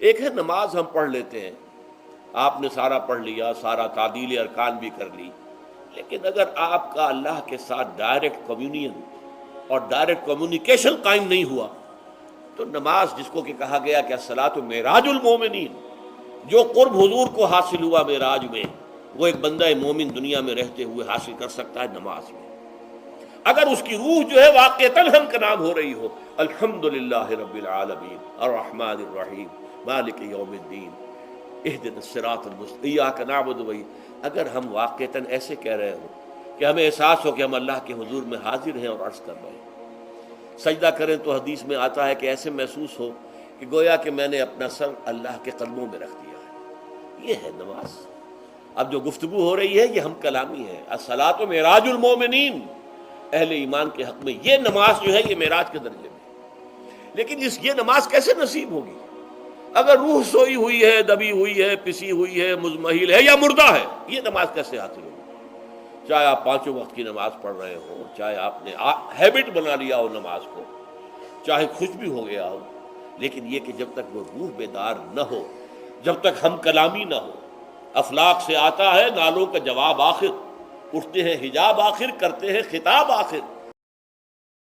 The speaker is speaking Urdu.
ایک ہے نماز ہم پڑھ لیتے ہیں، آپ نے سارا پڑھ لیا، سارا تعدیل ارکان بھی کر لی، لیکن اگر آپ کا اللہ کے ساتھ ڈائریکٹ کمیونین اور ڈائریکٹ کمیونیکیشن قائم نہیں ہوا تو نماز، جس کو کہ کہا گیا کہ الصلاۃ معراج المومنین، جو قرب حضور کو حاصل ہوا معراج میں، وہ ایک بندہ مومن دنیا میں رہتے ہوئے حاصل کر سکتا ہے نماز میں، اگر اس کی روح جو ہے واقعتاً ہم کا نام ہو رہی ہو الحمدللہ رب العالمین الرحمن الرحیم مالک یوم الدین اہدنا الصراط المستقیم ایاک نعبد و اگر ہم واقعتاً ایسے کہہ رہے ہوں کہ ہمیں احساس ہو کہ ہم اللہ کے حضور میں حاضر ہیں اور عرض کر رہے ہیں، سجدہ کریں تو حدیث میں آتا ہے کہ ایسے محسوس ہو کہ گویا کہ میں نے اپنا سر اللہ کے قدموں میں رکھ دیا ہے، یہ ہے نماز۔ اب جو گفتگو ہو رہی ہے یہ ہم کلامی ہے، الصلاۃ معراج المومنین، اہل ایمان کے حق میں یہ نماز جو ہے یہ معراج کے درجے میں، لیکن یہ نماز کیسے نصیب ہوگی اگر روح سوئی ہوئی ہے، دبی ہوئی ہے، پسی ہوئی ہے، مزمحل ہے یا مردہ ہے؟ یہ نماز کیسے حاصل ہوگی؟ چاہے آپ پانچوں وقت کی نماز پڑھ رہے ہوں، چاہے آپ نے ہیبٹ بنا لیا ہو نماز کو، چاہے خوش بھی ہو گیا ہو، لیکن یہ کہ جب تک وہ روح بیدار نہ ہو، جب تک ہم کلامی نہ ہو، افلاک سے آتا ہے نالوں کا جواب آخر، اٹھتے ہیں حجاب آخر، کرتے ہیں خطاب آخر،